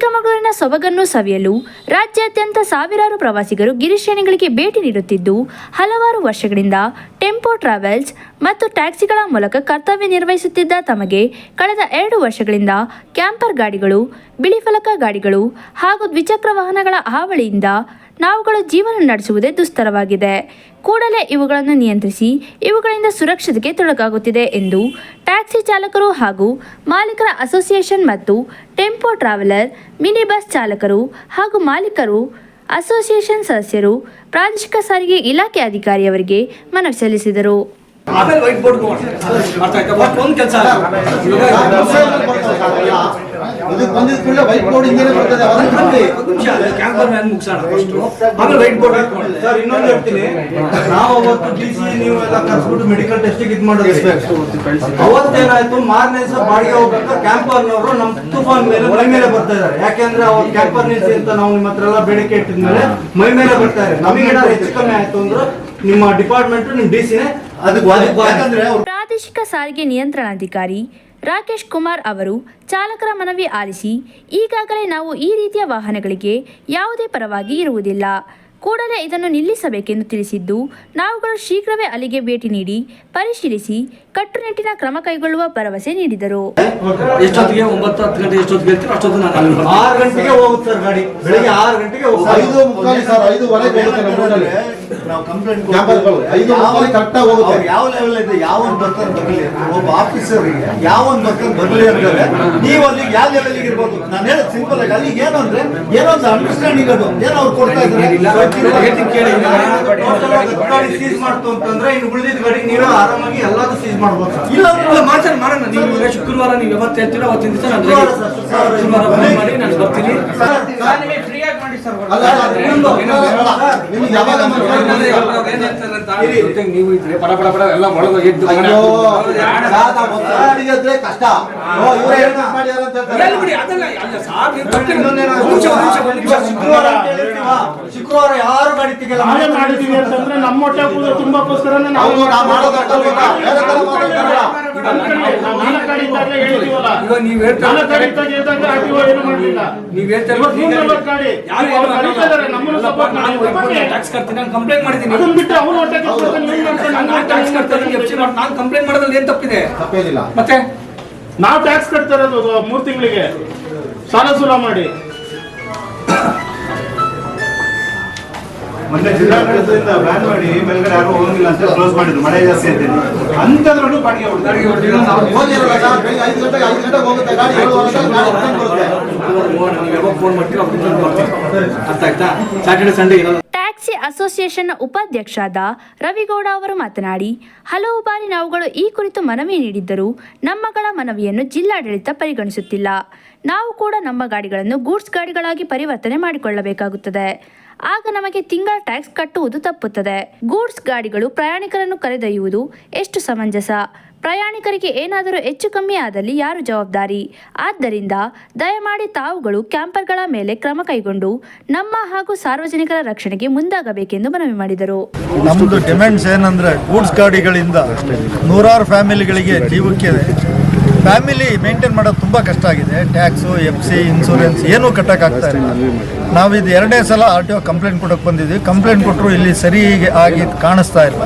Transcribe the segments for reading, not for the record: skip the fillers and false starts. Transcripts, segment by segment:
ಚಿಕ್ಕಮಗಳೂರಿನ ಸೊಬಗನ್ನು ಸವಿಯಲು ರಾಜ್ಯಾದ್ಯಂತ ಸಾವಿರಾರು ಪ್ರವಾಸಿಗರು ಗಿರಿಶ್ರೇಣಿಗಳಿಗೆ ಭೇಟಿ ನೀಡುತ್ತಿದ್ದು, ಹಲವಾರು ವರ್ಷಗಳಿಂದ ಟೆಂಪೋ ಟ್ರಾವೆಲ್ಸ್ ಮತ್ತು ಟ್ಯಾಕ್ಸಿಗಳ ಮೂಲಕ ಕರ್ತವ್ಯ ನಿರ್ವಹಿಸುತ್ತಿದ್ದ ತಮಗೆ ಕಳೆದ 2 ವರ್ಷಗಳಿಂದ ಕ್ಯಾಂಪರ್ ಗಾಡಿಗಳು, ಬಿಳಿ ಫಲಕ ಗಾಡಿಗಳು ಹಾಗೂ ದ್ವಿಚಕ್ರ ವಾಹನಗಳ ಹಾವಳಿಯಿಂದ ನಾವುಗಳು ಜೀವನ ನಡೆಸುವುದೇ ದುಸ್ತರವಾಗಿದೆ. ಕೂಡಲೇ ಇವುಗಳನ್ನು ನಿಯಂತ್ರಿಸಿ ಇವುಗಳಿಂದ ಸುರಕ್ಷತೆಗೆ ತೊಡಕಾಗುತ್ತಿದೆ ಎಂದು ಟ್ಯಾಕ್ಸಿ ಚಾಲಕರು ಹಾಗೂ ಮಾಲೀಕರ ಅಸೋಸಿಯೇಷನ್ ಮತ್ತು ಟೆಂಪೋ ಟ್ರಾವೆಲರ್, ಮಿನಿ ಬಸ್ ಚಾಲಕರು ಹಾಗೂ ಮಾಲೀಕರು ಅಸೋಸಿಯೇಷನ್ ಸದಸ್ಯರು ಪ್ರಾದೇಶಿಕ ಸಾರಿಗೆ ಇಲಾಖೆ ಅಧಿಕಾರಿಯವರಿಗೆ ಮನವಿ ಸಲ್ಲಿಸಿದರು. ಆಮೇಲೆ ವೈಟ್ ಬೋರ್ಡ್ ಅರ್ಥ ಆಯ್ತಾ? ಬಟ್ ಒಂದು ಕೆಲಸ ಇದಕ್ಕೆ ಬಂದಿದ ಕೂಡಲೇ ವೈಟ್ ಬೋರ್ಡ್ ಹಿಂಗೇನೆ ಬರ್ತದೆ. ಕ್ಯಾಂಪರ್ ಮ್ಯಾನ್ ಮುಗಿಸೋಣ ಫಸ್ಟ್, ಆಮೇಲೆ ವೈಟ್ ಬೋರ್ಡ್ ಹಾಕೊಂಡು. ಸರ್ ಇನ್ನೊಂದು ಹೇಳ್ತೀನಿ, ನಾವು ಅವತ್ತು DC ನೀವು ಎಲ್ಲ ಕರ್ಸ್ಬಿಟ್ಟು ಮೆಡಿಕಲ್ ಟೆಸ್ಟಿಗೆ ಇದು ಮಾಡೋದು. ಅವತ್ತೇನಾಯ್ತು, ಮಾರನೇ ದಿವಸ ಬಾಡಿಗೆ ಹೋಗ್ಬೇಕಾದ್ರೆ ಕ್ಯಾಂಪರ್ನವರು ನಮ್ಮ ತುಫಾನ್ ಮೇಲೆ ಮೈ ಮೇಲೆ ಬರ್ತಾ ಇದ್ದಾರೆ. ಯಾಕೆಂದ್ರೆ ಅವ್ರು ಕ್ಯಾಂಪರ್ ನಿಲ್ಸಿ ಅಂತ ನಾವು ನಿಮ್ಮ ಹತ್ರ ಎಲ್ಲ ಬೇಡಿಕೆ ಇಟ್ಟಿದ್ಮೇಲೆ ಮೈ ಮೇಲೆ ಬರ್ತಾ ಇದ್ದಾರೆ. ನಮಗೆ ಏನಾದ್ರು ಹೆಚ್ಚು ಕಮ್ಮಿ ಆಯ್ತು ಅಂದ್ರೆ ನಿಮ್ಮ ಡಿಪಾರ್ಟ್ಮೆಂಟ್ ನಿಮ್ಮ DCನೇ ಪ್ರಾದೇಶಿಕ ಸಾರಿಗೆ ನಿಯಂತ್ರಣಾಧಿಕಾರಿ ರಾಕೇಶ್ ಕುಮಾರ್ ಅವರು ಚಾಲಕರ ಮನವಿ ಆಲಿಸಿ, ಈಗಾಗಲೇ ನಾವು ಈ ರೀತಿಯ ವಾಹನಗಳಿಗೆ ಯಾವುದೇ ಪರವಾಗಿ ಇರುವುದಿಲ್ಲ, ಕೂಡಲೇ ಇದನ್ನು ನಿಲ್ಲಿಸಬೇಕೆಂದು ತಿಳಿಸಿದ್ದು, ನಾವುಗಳು ಶೀಘ್ರವೇ ಅಲ್ಲಿಗೆ ಭೇಟಿ ನೀಡಿ ಪರಿಶೀಲಿಸಿ ಕಟ್ಟುನಿಟ್ಟಿನ ಕ್ರಮ ಕೈಗೊಳ್ಳುವ ಭರವಸೆ ನೀಡಿದರು. ಎಷ್ಟೊತ್ತಿಗೆ 9-10 ಗಂಟೆ ಎಷ್ಟೊತ್ತಿಗೆ ಹೇಳ್ತೀರೋ ಅಷ್ಟೊತ್ತು ನಾನು 6 ಗಂಟೆಗೆ ಹೋಗುತ್ತೆ ಸರ್ ಗಾಡಿ. ಬೆಳಿಗ್ಗೆ 6 ಗಂಟೆಗೆ 5:45 ಸರ್, 5:15 ನಾವು ಕಂಪ್ಲೇಂಟ್ ಕ್ಯಾಂಪರ್ಗಳು 5:15 ಕರೆಕ್ಟ್ ಆಗಿ ಹೋಗುತ್ತೆ. ಯಾವ ಲೆವೆಲ್ ಇದೆ, ಯಾವ ಒಂದು ಬರ್ತಾರೆ ಬರಲಿ, ಒಬ್ಬ ಆಫೀಸರ್ಗೆ ಯಾವ ಒಂದು ಬರ್ತಾರೆ ಬರಲಿ ಅಂತಾರೆ. ನೀವು ಅಲ್ಲಿಗೆ ಯಾವ ಲೆವೆಲ್ಗೆ ಇರ್ಬೋದು. ನಾನು ಹೇಳೋದು ಸಿಂಪಲ್ ಆಗಿ, ಅಲ್ಲಿಗೆ ಏನು ಅಂದ್ರೆ ಏನೋ ಒಂದು ಅಂಡರ್ಸ್ಟ್ಯಾಂಡಿಂಗ್ ಅದು ಏನೋ ಅವ್ರು ಕೊಡ್ತಾ ಇದ್ದಾರೆ. ಗಾಡಿ ಸೀಸ್ ಮಾಡ್ತು ಅಂತಂದ್ರೆ ಇನ್ನು ಉಳಿದಿದ್ದ ಗಾಡಿ ನೀವೇ ಆರಾಮಾಗಿ ಎಲ್ಲಾದ್ರೂ ಸೀಸ್ ಮಾಡ್ಬೋದು. ಇಲ್ಲ ಮಾತಾಡಿ ಮಾಡೋಣ. ನೀವು ಶುಕ್ರವಾರ ನೀವು ಯಾವತ್ತು ಹೇಳ್ತೀರೋ ಅವತ್ತಿನ ದಿವಸ ನಾನು ಶುಕ್ರವಾರ ಮಾಡಿ ನಾನು ಬರ್ತೀನಿ. ನೀವು ಇದ್ರೆ ಪಡ ಪಡ ಪಡ ಎಲ್ಲ ಒಳಗೆ ಎದ್ದು ಕಷ್ಟ. ಶುಕ್ರವಾರ ಯಾರು ಗಾಡಿ ತೆಗೆಲ್ಲ ಮಾಡಿದೀವಿ ಅಂತಂದ್ರೆ ನಮ್ಮ ಹೊಟ್ಟೆ ತುಂಬಕ್ಕೋಸ್ಕರ ಕಂಪ್ಲೇಂಟ್ ಮಾಡಿದ್ದೀನಿ. ನಾನು ಕಂಪ್ಲೇಂಟ್ ಮಾಡೋದ್ರಲ್ಲಿ ಏನ್ ತಪ್ಪಿದೆ? ಮತ್ತೆ ನಾವು ಟ್ಯಾಕ್ಸ್ ಕಟ್ತಾ ಇರೋದು 3 ತಿಂಗಳಿಗೆ ಸಾಲ ಸೂಲ ಮಾಡಿ. ಮೊನ್ನೆ ಜಿಲ್ಲಾಡಳಿತದಿಂದ ಬ್ಯಾನ್ ಮಾಡಿ ಮೇಲ್ಗಡೆ ಯಾರು ಹೋಗಂಗಿಲ್ಲ ಅಂತ ಕ್ಲೋಸ್ ಮಾಡಿದ್ರು, ಮಳೆ ಜಾಸ್ತಿ ಅಂತ. ಅಂತದ್ರಲ್ಲೂ ಬಾಡಿಗೆ ಫೋನ್ ಮಾಡ್ತೀವಿ, ಅರ್ಥ ಆಯ್ತಾ? ಸ್ಯಾಟರ್ಡೆ ಸಂಡೇ ಇರೋದು. ಟ್ಯಾಕ್ಸಿ ಅಸೋಸಿಯೇಷನ್ನ ಉಪಾಧ್ಯಕ್ಷರಾದ ರವಿಗೌಡ ಅವರು ಮಾತನಾಡಿ, ಹಲವು ಬಾರಿ ನಾವುಗಳು ಈ ಕುರಿತು ಮನವಿ ನೀಡಿದ್ದರೂ ನಮ್ಮಗಳ ಮನವಿಯನ್ನು ಜಿಲ್ಲಾಡಳಿತ ಪರಿಗಣಿಸುತ್ತಿಲ್ಲ. ನಾವು ಕೂಡ ನಮ್ಮ ಗಾಡಿಗಳನ್ನು ಗೂಡ್ಸ್ ಗಾಡಿಗಳಾಗಿ ಪರಿವರ್ತನೆ ಮಾಡಿಕೊಳ್ಳಬೇಕಾಗುತ್ತದೆ. ಆಗ ನಮಗೆ ತಿಂಗಳ ಟ್ಯಾಕ್ಸ್ ಕಟ್ಟುವುದು ತಪ್ಪುತ್ತದೆ. ಗೂಡ್ಸ್ ಗಾಡಿಗಳು ಪ್ರಯಾಣಿಕರನ್ನು ಕರೆದೊಯ್ಯುವುದು ಎಷ್ಟು ಸಮಂಜಸ? ಪ್ರಯಾಣಿಕರಿಗೆ ಏನಾದರೂ ಹೆಚ್ಚು ಕಮ್ಮಿ ಆದಲ್ಲಿ ಯಾರು ಜವಾಬ್ದಾರಿ? ಆದ್ದರಿಂದ ದಯಮಾಡಿ ತಾವುಗಳು ಕ್ಯಾಂಪರ್ಗಳ ಮೇಲೆ ಕ್ರಮ ಕೈಗೊಂಡು ನಮ್ಮ ಹಾಗೂ ಸಾರ್ವಜನಿಕರ ರಕ್ಷಣೆಗೆ ಮುಂದಾಗಬೇಕೆಂದು ಮನವಿ ಮಾಡಿದರು. ನಮ್ಮದು ಡಿಮ್ಯಾಂಡ್ಸ್ ಏನಂದರೆ, ಗೂಡ್ಸ್ ಗಾಡಿಗಳಿಂದ ನೂರಾರು ಫ್ಯಾಮಿಲಿಗಳಿಗೆ ಜೀವಕ್ಕೆ ಫ್ಯಾಮಿಲಿ ಮೇಂಟೈನ್ ಮಾಡೋದು ತುಂಬ ಕಷ್ಟ ಆಗಿದೆ. ಟ್ಯಾಕ್ಸು, FC, ಇನ್ಸೂರೆನ್ಸ್ ಏನೂ ಕಟ್ಟೋಕ್ಕಾಗ್ತಾ ಇಲ್ಲ. ನಾವಿದು 2ನೇ ಸಲ RTO ಕಂಪ್ಲೇಂಟ್ ಕೊಡೋಕೆ ಬಂದಿದ್ವಿ. ಕಂಪ್ಲೇಂಟ್ ಕೊಟ್ಟರು ಇಲ್ಲಿ ಸರಿ ಆಗಿ ಕಾಣಿಸ್ತಾ ಇಲ್ಲ.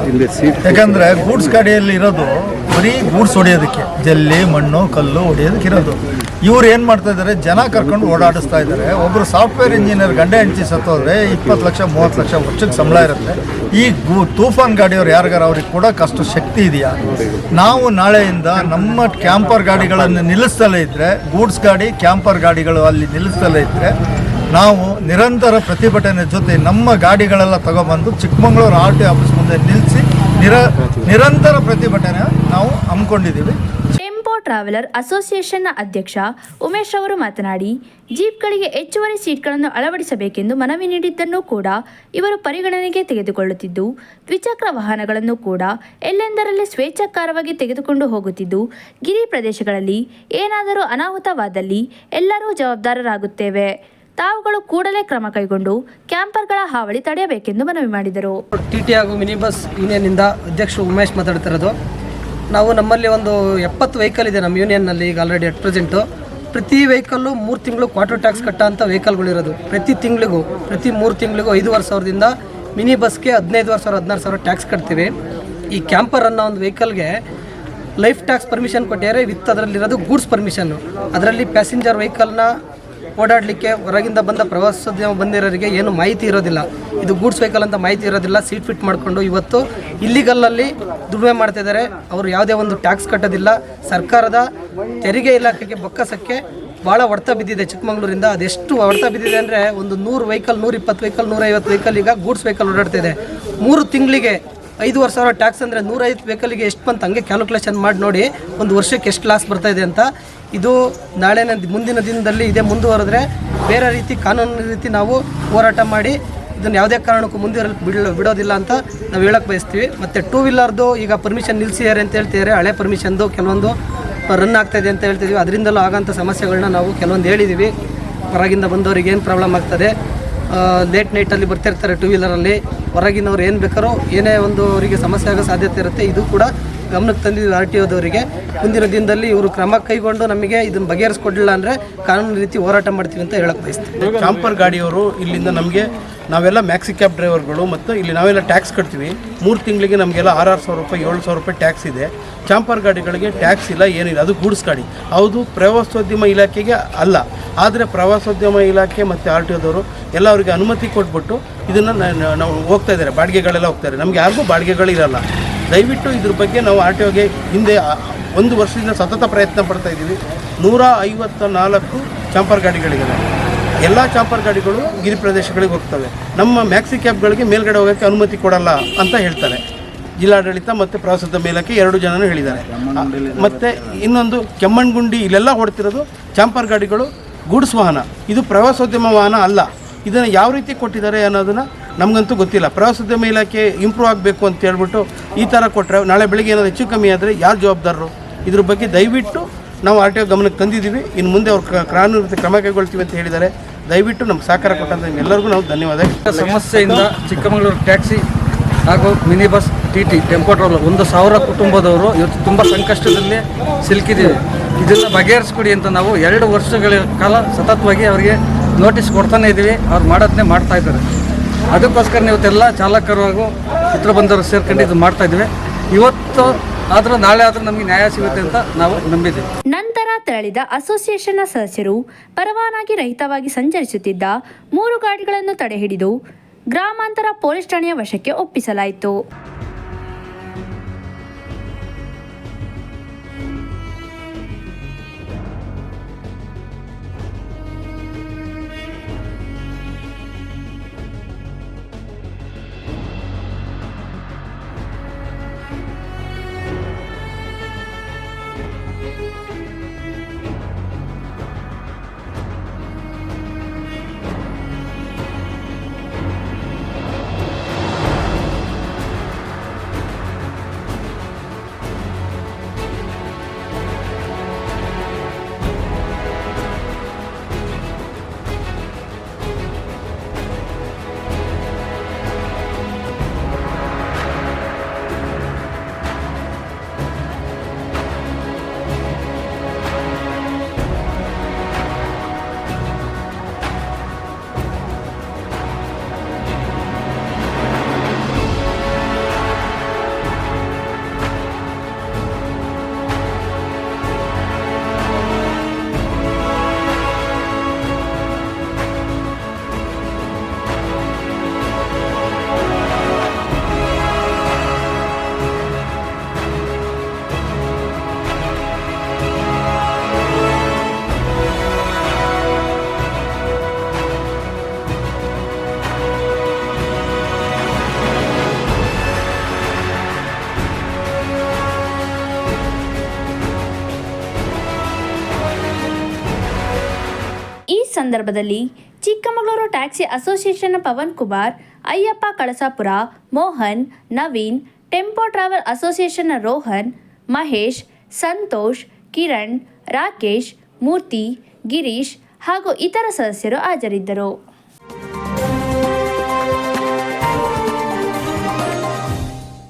ಯಾಕಂದರೆ ಗೂಡ್ಸ್ ಗಾಡಿಯಲ್ಲಿ ಇರೋದು ಬರೀ ಗೂಡ್ಸ್ ಹೊಡೆಯೋದಕ್ಕೆ, ಜಲ್ಲಿ, ಮಣ್ಣು, ಕಲ್ಲು ಹೊಡೆಯೋದಕ್ಕೆ ಇರೋದು. ಇವ್ರು ಏನು ಮಾಡ್ತಾ ಇದ್ದಾರೆ, ಜನ ಕರ್ಕೊಂಡು ಓಡಾಡಿಸ್ತಾ ಇದ್ದಾರೆ. ಒಬ್ಬರು ಸಾಫ್ಟ್ವೇರ್ ಇಂಜಿನಿಯರ್ ಗಂಡ ಹೆಂಡತಿ ಸತ್ತೋದ್ರೆ 20 ಲಕ್ಷ 30 ಲಕ್ಷ ವರ್ಷಕ್ಕೆ ಸಂಬಳ ಇರುತ್ತೆ. ಈ ತೂಫಾನ್ ಗಾಡಿಯವ್ರು ಯಾರಿಗಾರ ಅವ್ರಿಗೆ ಕೊಡೋಕೆ ಅಷ್ಟು ಶಕ್ತಿ ಇದೆಯಾ? ನಾವು ನಾಳೆಯಿಂದ ನಮ್ಮ ಕ್ಯಾಂಪರ್ ಗಾಡಿಗಳನ್ನು ನಿಲ್ಲಿಸ್ತಲೇ ಇದ್ದರೆ, ಗೂಡ್ಸ್ ಗಾಡಿ ಕ್ಯಾಂಪರ್ ಗಾಡಿಗಳು ಅಲ್ಲಿ ನಿಲ್ಲಿಸ್ತಲೇ ಇದ್ದರೆ, ನಾವು ನಿರಂತರ ಪ್ರತಿಭಟನೆ ಜೊತೆ ನಮ್ಮ ಗಾಡಿಗಳೆಲ್ಲ ತಗೊಬಂದು ಚಿಕ್ಕಮಗಳೂರು RTO ಆಫೀಸ್ ಮುಂದೆ ನಿಲ್ಲಿಸಿ ನಿರಂತರ ಪ್ರತಿಭಟನೆ ನಾವು ಹಮ್ಮಿಕೊಂಡಿದ್ದೀವಿ. ಟೆಂಪೋ ಟ್ರಾವೆಲರ್ ಅಸೋಸಿಯೇಷನ್ನ ಅಧ್ಯಕ್ಷ ಉಮೇಶ್ ಅವರು ಮಾತನಾಡಿ, ಜೀಪ್ಗಳಿಗೆ ಹೆಚ್ಚುವರಿ ಸೀಟ್ಗಳನ್ನು ಅಳವಡಿಸಬೇಕೆಂದು ಮನವಿ ನೀಡಿದ್ದನ್ನು ಕೂಡ ಇವರು ಪರಿಗಣನೆಗೆ ತೆಗೆದುಕೊಳ್ಳುತ್ತಿದ್ದು, ದ್ವಿಚಕ್ರ ವಾಹನಗಳನ್ನು ಕೂಡ ಎಲ್ಲೆಂದರಲ್ಲಿ ಸ್ವೇಚ್ಛಾಕಾರವಾಗಿ ತೆಗೆದುಕೊಂಡು ಹೋಗುತ್ತಿದ್ದು, ಗಿರಿ ಪ್ರದೇಶಗಳಲ್ಲಿ ಏನಾದರೂ ಅನಾಹುತವಾದಲ್ಲಿ ಎಲ್ಲರೂ ಜವಾಬ್ದಾರರಾಗುತ್ತೇವೆ. ತಾವುಗಳು ಕೂಡಲೇ ಕ್ರಮ ಕೈಗೊಂಡು ಕ್ಯಾಂಪರ್ಗಳ ಹಾವಳಿ ತಡೆಯಬೇಕೆಂದು ಮನವಿ ಮಾಡಿದರು. TT ಹಾಗೂ ಮಿನಿ ಬಸ್ ಯೂನಿಯನ್ನಿಂದ ಅಧ್ಯಕ್ಷ ಉಮೇಶ್ ಮಾತಾಡ್ತಿರೋದು. ನಾವು ನಮ್ಮಲ್ಲಿ ಒಂದು 70 ವೆಹಿಕಲ್ ಇದೆ ನಮ್ಮ ಯೂನಿಯನ್ನಲ್ಲಿ ಈಗ ಆಲ್ರೆಡಿ ಅಟ್ ಪ್ರೆಸೆಂಟು. ಪ್ರತಿ ವೆಹಿಕಲ್ಲು 3 ತಿಂಗಳು ಕ್ವಾರ್ಟರ್ ಟ್ಯಾಕ್ಸ್ ಕಟ್ಟ ಅಂತ ವೆಹಿಕಲ್ಗಳಿರೋದು. ಪ್ರತಿ 3 ತಿಂಗಳಿಗೂ 5,500ದಿಂದ ಮಿನಿ ಬಸ್ಗೆ 15,000 16,000 ಟ್ಯಾಕ್ಸ್ ಕಟ್ತೀವಿ. ಈ ಕ್ಯಾಂಪರ್ ಅನ್ನೋ ಒಂದು ವೆಹಿಕಲ್ಗೆ ಲೈಫ್ ಟ್ಯಾಕ್ಸ್ ಪರ್ಮಿಷನ್ ಕೊಟ್ಟಿದ್ದಾರೆ ವಿತ್ ಅದರಲ್ಲಿರೋದು ಗೂಡ್ಸ್ ಪರ್ಮಿಷನ್ನು. ಅದರಲ್ಲಿ ಪ್ಯಾಸೆಂಜರ್ ವೆಹಿಕಲ್ನ ಓಡಾಡಲಿಕ್ಕೆ ಹೊರಗಿಂದ ಬಂದ ಪ್ರವಾಸೋದ್ಯಮ ಬಂದಿರೋರಿಗೆ ಏನು ಮಾಹಿತಿ ಇರೋದಿಲ್ಲ. ಇದು ಗೂಡ್ಸ್ ವೆಹಿಕಲ್ ಅಂತ ಮಾಹಿತಿ ಇರೋದಿಲ್ಲ. ಸೀಟ್ ಫಿಟ್ ಮಾಡಿಕೊಂಡು ಇವತ್ತು ಇಲ್ಲಿಗಲ್ಲಲ್ಲಿ ದುಡಿಮೆ ಮಾಡ್ತಿದ್ದಾರೆ. ಅವರು ಯಾವುದೇ ಒಂದು ಟ್ಯಾಕ್ಸ್ ಕಟ್ಟೋದಿಲ್ಲ. ಸರ್ಕಾರದ ತೆರಿಗೆ ಇಲಾಖೆಗೆ ಬೊಕ್ಕಸಕ್ಕೆ ಭಾಳ ಹೊಡೆತ ಬಿದ್ದಿದೆ ಚಿಕ್ಕಮಗಳೂರಿಂದ. ಅದೆಷ್ಟು ಹೊಡೆತ ಬಿದ್ದಿದೆ ಅಂದರೆ ಒಂದು 100 ವೆಹಿಕಲ್ 120 ವೆಹಿಕಲ್ 150 ವೆಹಿಕಲ್ ಈಗ ಗೂಡ್ಸ್ ವೆಹಿಕಲ್ ಓಡಾಡ್ತಿದೆ. 3 ತಿಂಗಳಿಗೆ 5,000 ಟ್ಯಾಕ್ಸ್ ಅಂದರೆ 150 ವೆಹಿಕಲ್ಗೆ ಎಷ್ಟು ಬಂತು ಹಂಗೆ ಕ್ಯಾಲ್ಕುಲೇಷನ್ ಮಾಡಿ ನೋಡಿ ಒಂದು ವರ್ಷಕ್ಕೆ ಎಷ್ಟು ಲಾಸ್ ಬರ್ತಾಯಿದೆ ಅಂತ. ಇದು ಮುಂದಿನ ದಿನದಲ್ಲಿ ಇದೇ ಮುಂದುವರೆದ್ರೆ ಬೇರೆ ರೀತಿ ಕಾನೂನು ರೀತಿ ನಾವು ಹೋರಾಟ ಮಾಡಿ ಇದನ್ನು ಯಾವುದೇ ಕಾರಣಕ್ಕೂ ಬಿಡೋದಿಲ್ಲ ಅಂತ ನಾವು ಹೇಳಕ್ಕೆ ಬಯಸ್ತೀವಿ. ಮತ್ತು 2 ವೀಲರ್ದು ಈಗ ಪರ್ಮಿಷನ್ ನಿಲ್ಲಿಸಿದ್ದಾರೆ ಅಂತ ಹೇಳ್ತಿದ್ದಾರೆ. ಹಳೆ ಪರ್ಮಿಷನ್ದು ಕೆಲವೊಂದು ರನ್ ಆಗ್ತಾಯಿದೆ ಅಂತ ಹೇಳ್ತಿದ್ವಿ. ಅದರಿಂದಲೂ ಆಗೋಂಥ ಸಮಸ್ಯೆಗಳನ್ನ ನಾವು ಕೆಲವೊಂದು ಹೇಳಿದ್ದೀವಿ. ಹೊರಗಿಂದ ಬಂದವರಿಗೆ ಏನು ಪ್ರಾಬ್ಲಮ್ ಆಗ್ತದೆ, ಲೇಟ್ ನೈಟಲ್ಲಿ ಬರ್ತಿರ್ತಾರೆ 2 ವೀಲರಲ್ಲಿ, ಹೊರಗಿನವ್ರು ಏನು ಬೇಕಾರೋ ಏನೇ ಒಂದು ಅವರಿಗೆ ಸಮಸ್ಯೆ ಆಗೋ ಸಾಧ್ಯತೆ ಇರುತ್ತೆ. ಇದು ಕೂಡ ಗಮನಕ್ಕೆ ತಂದಿದ್ದೀವಿ RTOದವರಿಗೆ. ಮುಂದಿನ ದಿನದಲ್ಲಿ ಇವರು ಕ್ರಮ ಕೈಗೊಂಡು ನಮಗೆ ಇದನ್ನು ಬಗೆಹರಿಸ್ಕೊಡ್ಲಿಲ್ಲ ಅಂದರೆ ಕಾನೂನು ರೀತಿ ಹೋರಾಟ ಮಾಡ್ತೀವಿ ಅಂತ ಹೇಳಕ್ಕೆ ಬಯಸ್ತೀವಿ. ಕ್ಯಾಂಪರ್ ಗಾಡಿಯವರು ಇಲ್ಲಿಂದ ನಮಗೆ ನಾವೆಲ್ಲ ಮ್ಯಾಕ್ಸಿ ಕ್ಯಾಬ್ ಡ್ರೈವರ್ಗಳು ಮತ್ತು ಇಲ್ಲಿ ನಾವೆಲ್ಲ ಟ್ಯಾಕ್ಸ್ ಕಟ್ತೀವಿ. 3 ತಿಂಗಳಿಗೆ ನಮಗೆಲ್ಲ 6,000 ರೂಪಾಯಿ 7,000 ರೂಪಾಯಿ ಟ್ಯಾಕ್ಸ್ ಇದೆ. ಕ್ಯಾಂಪರ್ ಗಾಡಿಗಳಿಗೆ ಟ್ಯಾಕ್ಸ್ ಇಲ್ಲ, ಏನಿಲ್ಲ. ಅದು ಗೂಡ್ಸ್ ಗಾಡಿ. ಹೌದು, ಪ್ರವಾಸೋದ್ಯಮ ಇಲಾಖೆಗೆ ಅಲ್ಲ. ಆದರೆ ಪ್ರವಾಸೋದ್ಯಮ ಇಲಾಖೆ ಮತ್ತು RTOದವರು ಎಲ್ಲ ಅವರಿಗೆ ಅನುಮತಿ ಕೊಟ್ಬಿಟ್ಟು ಇದನ್ನು ನಾವು ಹೋಗ್ತಾ ಇದ್ದಾರೆ. ಬಾಡಿಗೆಗಳೆಲ್ಲ ಹೋಗ್ತಾರೆ. ನಮಗೆ ಯಾರಿಗೂ ಬಾಡಿಗೆಗಳಿರಲ್ಲ. ದಯವಿಟ್ಟು ಇದ್ರ ಬಗ್ಗೆ ನಾವು RTOಗೆ ಹಿಂದೆ 1 ವರ್ಷದಿಂದ ಸತತ ಪ್ರಯತ್ನ ಪಡ್ತಾ ಇದ್ದೀವಿ. 154 ಚಾಂಪರ್ ಗಾಡಿಗಳಿವೆ. ಎಲ್ಲ ಚಾಂಪರ್ ಗಾಡಿಗಳು ಗಿರಿ ಪ್ರದೇಶಗಳಿಗೆ ಹೋಗ್ತವೆ. ನಮ್ಮ ಮ್ಯಾಕ್ಸಿ ಕ್ಯಾಬ್ಗಳಿಗೆ ಮೇಲ್ಗಡೆ ಹೋಗೋಕ್ಕೆ ಅನುಮತಿ ಕೊಡಲ್ಲ ಅಂತ ಹೇಳ್ತಾರೆ. ಜಿಲ್ಲಾಡಳಿತ ಮತ್ತು ಪ್ರವಾಸೋದ್ಯಮ ಇಲಾಖೆ 2 ಜನನೂ ಹೇಳಿದ್ದಾರೆ. ಮತ್ತು ಇನ್ನೊಂದು ಕೆಮ್ಮಣ್ಣಗುಂಡಿ ಇಲ್ಲೆಲ್ಲ ಓಡ್ತಿರೋದು ಚಾಂಪರ್ ಗಾಡಿಗಳು ಗೂಡ್ಸ್ ವಾಹನ. ಇದು ಪ್ರವಾಸೋದ್ಯಮ ವಾಹನ ಅಲ್ಲ. ಇದನ್ನು ಯಾವ ರೀತಿ ಕೊಟ್ಟಿದ್ದಾರೆ ಅನ್ನೋದನ್ನು ನಮಗಂತೂ ಗೊತ್ತಿಲ್ಲ. ಪ್ರವಾಸೋದ್ಯಮ ಇಲಾಖೆ ಇಂಪ್ರೂವ್ ಆಗಬೇಕು ಅಂತ ಹೇಳ್ಬಿಟ್ಟು ಈ ಥರ ಕೊಟ್ಟರೆ ನಾಳೆ ಬೆಳಿಗ್ಗೆ ಏನಾದರೂ ಹೆಚ್ಚು ಕಮ್ಮಿ ಆದರೆ ಯಾರು ಜವಾಬ್ದಾರರು? ಇದ್ರ ಬಗ್ಗೆ ದಯವಿಟ್ಟು ನಾವು RTO ಗಮನಕ್ಕೆ ತಂದಿದ್ದೀವಿ. ಇನ್ನು ಮುಂದೆ ಅವ್ರು ಕಾನೂನು ಕ್ರಮ ಕೈಗೊಳ್ತೀವಿ ಅಂತ ಹೇಳಿದ್ದಾರೆ. ದಯವಿಟ್ಟು ನಮ್ಗೆ ಸಹಕಾರ ಕೊಟ್ಟಂತ ಎಲ್ಲರಿಗೂ ನಾವು ಧನ್ಯವಾದ. ಸಮಸ್ಯೆಯಿಂದ ಚಿಕ್ಕಮಗಳೂರು ಟ್ಯಾಕ್ಸಿ ಹಾಗೂ mini bus TT tempo travel 1,000 ಕುಟುಂಬದವರು ಇವತ್ತು ತುಂಬ ಸಂಕಷ್ಟದಲ್ಲಿ ಸಿಲುಕಿದ್ದೀವಿ. ಇದನ್ನು ಬಗೆಹರಿಸ್ಕೊಡಿ ಅಂತ ನಾವು 2 ವರ್ಷಗಳ ಕಾಲ ಸತತವಾಗಿ ಅವರಿಗೆ ನೋಟಿಸ್ ಕೊಡ್ತಾನೆ ಇದ್ದೀವಿ. ಅವ್ರು ಮಾಡೋದನ್ನೇ ಮಾಡ್ತಾ ಇದ್ದಾರೆ. ಅದಕ್ಕೋಸ್ಕರ ಇವತ್ತೆಲ್ಲ ಚಾಲಕರು ಹಾಗೂ ಚಿತ್ರ ಬಂದವರು ಸೇರ್ಕೊಂಡು ಇದು ಮಾಡ್ತಾ ಇದ್ದೀವಿ. ಇವತ್ತು ಆದರೂ ನಾಳೆ ಆದರೂ ನಮಗೆ ನ್ಯಾಯ ಸಿಗುತ್ತೆ ಅಂತ ನಾವು ನಂಬಿದ್ದೀವಿ. ನಂತರ ತೆರಳಿದ ಅಸೋಸಿಯೇಷನ್ನ ಸದಸ್ಯರು ಪರವಾನಗಿ ರಹಿತವಾಗಿ ಸಂಚರಿಸುತ್ತಿದ್ದ 3 ಗಾಡಿಗಳನ್ನು ತಡೆಹಿಡಿದು ಗ್ರಾಮಾಂತರ ಪೊಲೀಸ್ ಠಾಣೆಯ ವಶಕ್ಕೆ ಒಪ್ಪಿಸಲಾಯಿತು. ಸಂದರ್ಭದಲ್ಲಿ ಚಿಕ್ಕಮಗಳೂರು ಟ್ಯಾಕ್ಸಿ ಅಸೋಸಿಯೇಷನ್ನ ಪವನ್ ಕುಮಾರ್, ಅಯ್ಯಪ್ಪ ಕಳಸಾಪುರ, ಮೋಹನ್, ನವೀನ್, ಟೆಂಪೋ ಟ್ರಾವೆಲ್ ಅಸೋಸಿಯೇಷನ್ನ ರೋಹನ್, ಮಹೇಶ್, ಸಂತೋಷ್, ಕಿರಣ್, ರಾಕೇಶ್, ಮೂರ್ತಿ, ಗಿರೀಶ್ ಹಾಗೂ ಇತರ ಸದಸ್ಯರು ಹಾಜರಿದ್ದರು.